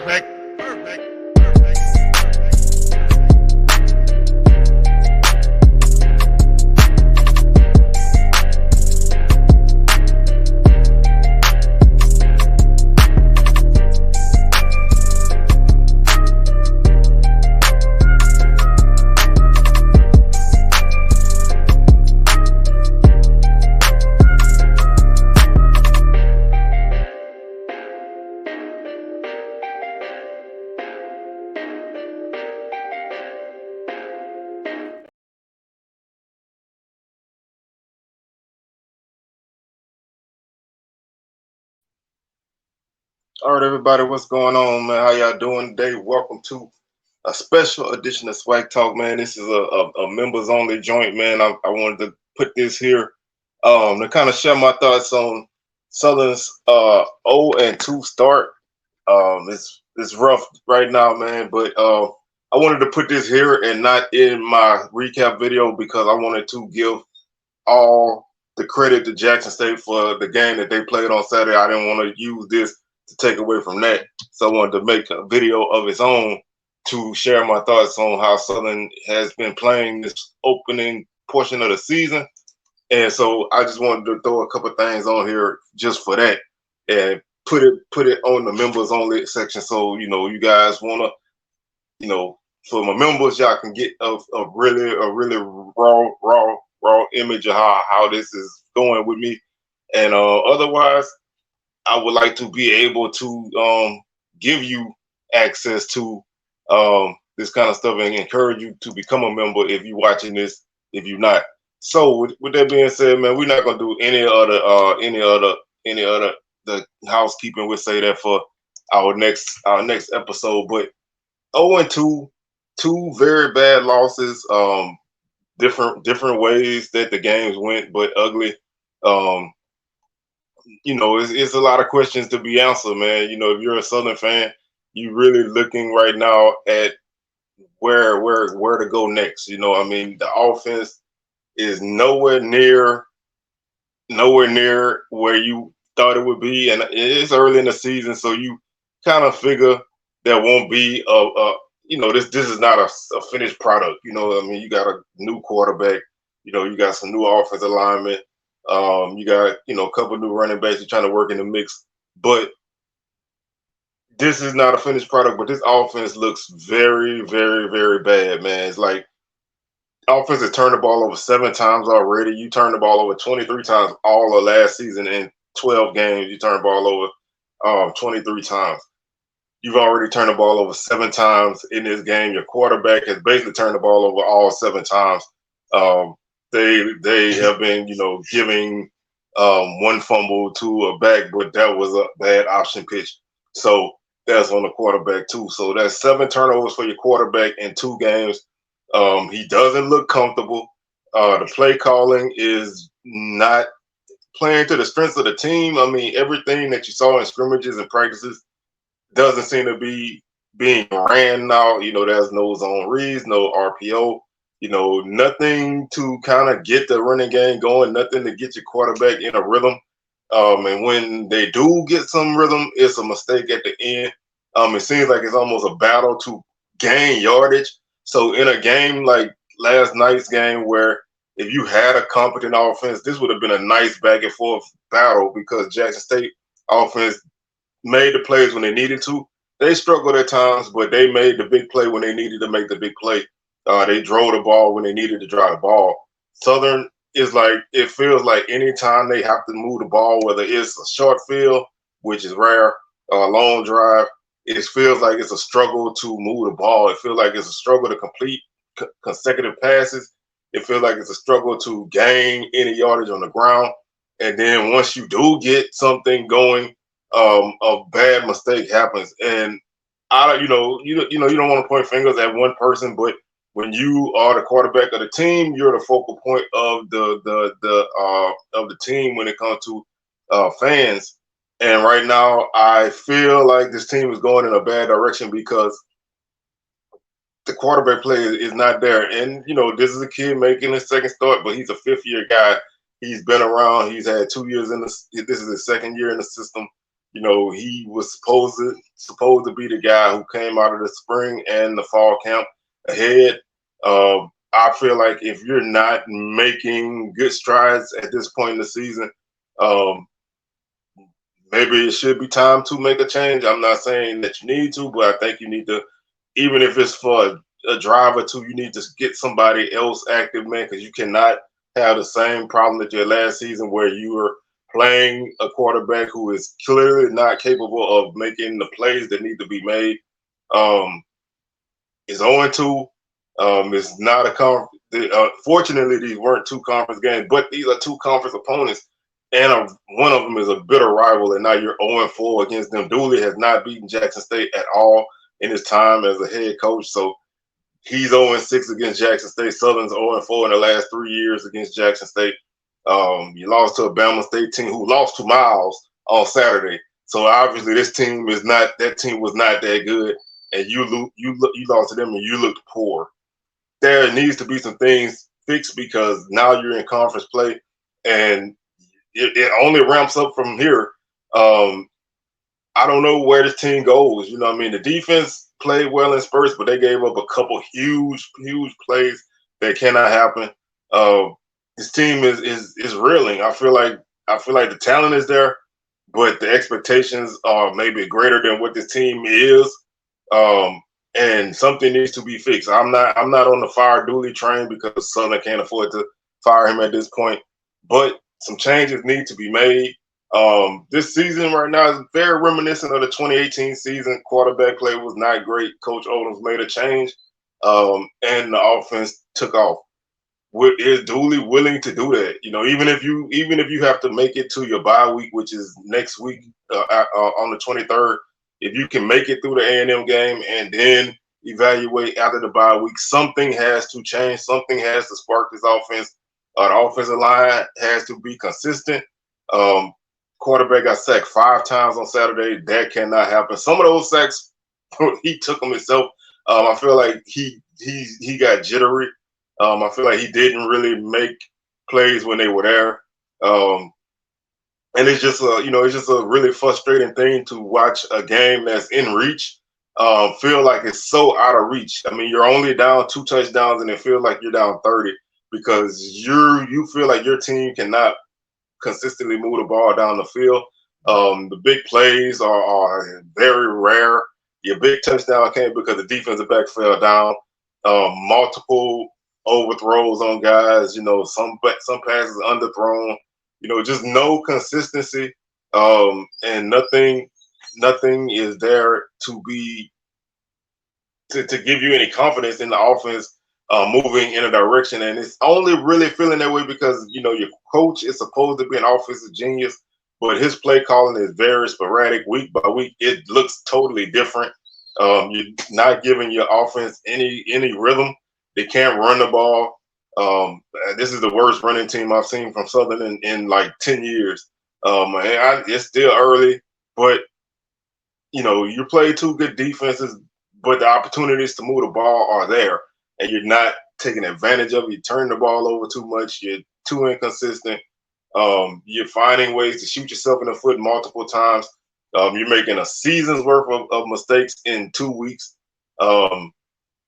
Perfect. All right, everybody, what's going on, man? How y'all doing today? Welcome to a special edition of SWAC Talk, man. This is a members-only joint, man. I wanted to put this here to kind of share my thoughts on Southern's 0-2 start. It's rough right now, man, but I wanted to put this here and not in my recap video because I wanted to give all the credit to Jackson State for the game that they played on Saturday. I didn't want to use this to take away from that. So I wanted to make a video of its own to share my thoughts on how Southern has been playing this opening portion of the season. And so I just wanted to throw a couple of things on here just for that and put it on the members only section. So, you guys want to, for my members, y'all can get a really raw image of how this is going with me. And otherwise, I would like to be able to give you access to this kind of stuff and encourage you to become a member if you're watching this, if you're not. So with that being said, man, we're not gonna do any other the housekeeping would say that for our next episode. But 0-2, two very bad losses, different ways that the games went, but ugly. It's a lot of questions to be answered, man. If you're a Southern fan, you're really looking right now at where to go next. The offense is nowhere near where you thought it would be, and it's early in the season, so you kind of figure there won't be this is not a finished product. You got a new quarterback, you got some new offensive linemen. You got, a couple new running backs you're trying to work in the mix, but this is not a finished product. But this offense looks very, very, very bad, man. It's like offense has turned the ball over 7 times already. You turned the ball over 23 times all of last season. In 12 games, you turned the ball over 23 times. You've already turned the ball over 7 times in this game. Your quarterback has basically turned the ball over all 7 times. They have been, giving one fumble to a back, but that was a bad option pitch. So that's on the quarterback too. So that's 7 turnovers for your quarterback in 2 games. He doesn't look comfortable. The play calling is not playing to the strengths of the team. Everything that you saw in scrimmages and practices doesn't seem to be being ran now. There's no zone reads, no RPO. Nothing to kind of get the running game going, nothing to get your quarterback in a rhythm. And when they do get some rhythm, it's a mistake at the end. It seems like it's almost a battle to gain yardage. So in a game like last night's game, where if you had a competent offense, this would have been a nice back and forth battle because Jackson State offense made the plays when they needed to. They struggled at times, but they made the big play when they needed to make the big play. They drove the ball when they needed to drive the ball. Southern is like, it feels like anytime they have to move the ball, whether it's a short field, which is rare, or a long drive, it feels like it's a struggle to move the ball. It feels like it's a struggle to complete consecutive passes. It feels like it's a struggle to gain any yardage on the ground. And then once you do get something going, a bad mistake happens. And you don't want to point fingers at one person, but when you are the quarterback of the team, you're the focal point of the team when it comes to fans. And right now, I feel like this team is going in a bad direction because the quarterback play is not there. And this is a kid making his second start, but he's a 5th-year guy. He's been around. He's had 2 years in this. This is his 2nd year in the system. He was supposed to be the guy who came out of the spring and the fall camp ahead. I feel like if you're not making good strides at this point in the season, um, maybe it should be time to make a change. I'm not saying that you need to, but I think you need to, even if it's for a drive or two, you need to get somebody else active, man, because you cannot have the same problem that you had last season where you were playing a quarterback who is clearly not capable of making the plays that need to be made. It's 0-2. It's not a conference. Fortunately, these weren't two conference games, but these are two conference opponents, and one of them is a bitter rival. And now you're 0-4 against them. Dooley has not beaten Jackson State at all in his time as a head coach, so he's 0-6 against Jackson State. Southern's 0-4 in the last 3 years against Jackson State. You lost to a Bama State team who lost to Miles on Saturday. So obviously, this team is not. That team was not that good, and you lost to them, and you looked poor. There needs to be some things fixed because now you're in conference play, and it only ramps up from here. I don't know where this team goes. The defense played well in spurts, but they gave up a couple huge plays that cannot happen. This team is reeling. I feel like the talent is there, but the expectations are maybe greater than what this team is. And something needs to be fixed. I'm not on the fire Dooley train because Southern can't afford to fire him at this point. But some changes need to be made. This season right now is very reminiscent of the 2018 season. Quarterback play was not great. Coach Odoms made a change, and the offense took off. Is Dooley willing to do that? Even if you have to make it to your bye week, which is next week on the 23rd, if you can make it through the A&M game and then evaluate after the bye week, something has to change. Something has to spark this offense. The offensive line has to be consistent. Quarterback got sacked 5 times on Saturday. That cannot happen. Some of those sacks, he took them himself. I feel like he got jittery. I feel like he didn't really make plays when they were there. And it's just a really frustrating thing to watch a game that's in reach feel like it's so out of reach. You're only down 2 touchdowns and it feels like you're down 30 because you feel like your team cannot consistently move the ball down the field. The big plays are very rare. Your big touchdown came because the defensive back fell down. Multiple overthrows on guys. Some passes underthrown. Just no consistency, and nothing is there to give you any confidence in the offense moving in a direction. And it's only really feeling that way because your coach is supposed to be an offensive genius, but his play calling is very sporadic. Week by week, it looks totally different. You're not giving your offense any rhythm. They can't run the ball. This is the worst running team I've seen from Southern in like 10 years. It's still early, but you play 2 good defenses, but the opportunities to move the ball are there, and you're not taking advantage of it. You turn the ball over too much. You're too inconsistent. You're finding ways to shoot yourself in the foot multiple times. You're making a season's worth of mistakes in 2 weeks.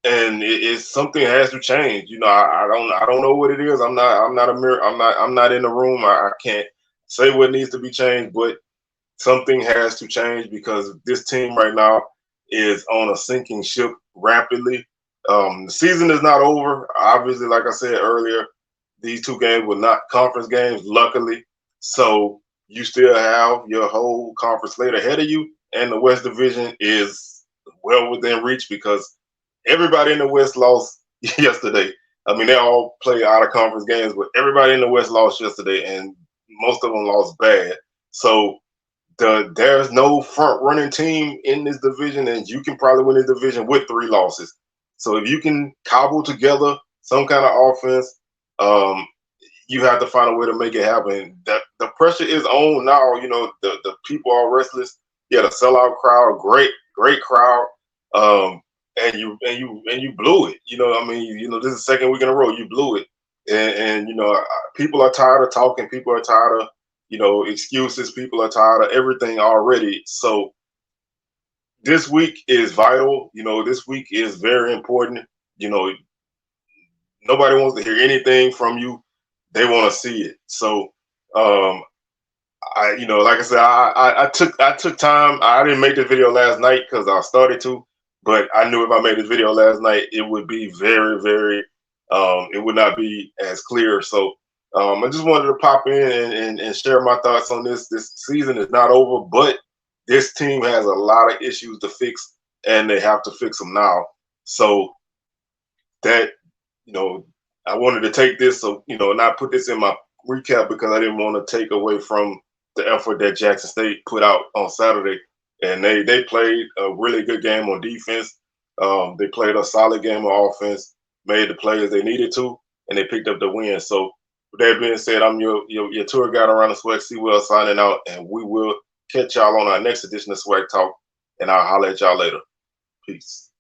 And it's something has to change. I don't know what it is. I'm not a mirror. I'm not in the room. I can't say what needs to be changed, but something has to change because this team right now is on a sinking ship rapidly. The season is not over. Obviously, like I said earlier, these 2 games were not conference games, luckily. So you still have your whole conference slate ahead of you, and the West Division is well within reach because everybody in the West lost yesterday. They all play out of conference games, but everybody in the West lost yesterday, and most of them lost bad. So there's no front running team in this division, and you can probably win this division with 3 losses. So if you can cobble together some kind of offense, you have to find a way to make it happen. The pressure is on now. The people are restless. You had a sellout crowd, great crowd. And you blew it. This is the 2nd week in a row you blew it, and people are tired of talking. People are tired excuses. People are tired of everything already. So this week is vital. This week is very important. Nobody wants to hear anything from you. They want to see it. So, like I said, I took time. I didn't make the video last night because I started to, but I knew if I made this video last night, it would be very, very, it would not be as clear. So, I just wanted to pop in and share my thoughts on this. This season is not over, but this team has a lot of issues to fix, and they have to fix them now. So that, I wanted to take this, so, not put this in my recap because I didn't want to take away from the effort that Jackson State put out on Saturday. And they played a really good game on defense. They played a solid game on offense, made the plays they needed to, and they picked up the win. So with that being said, I'm your tour guide around the SWAC, C-Well, signing out, and we will catch y'all on our next edition of SWAC Talk, and I'll holler at y'all later. Peace.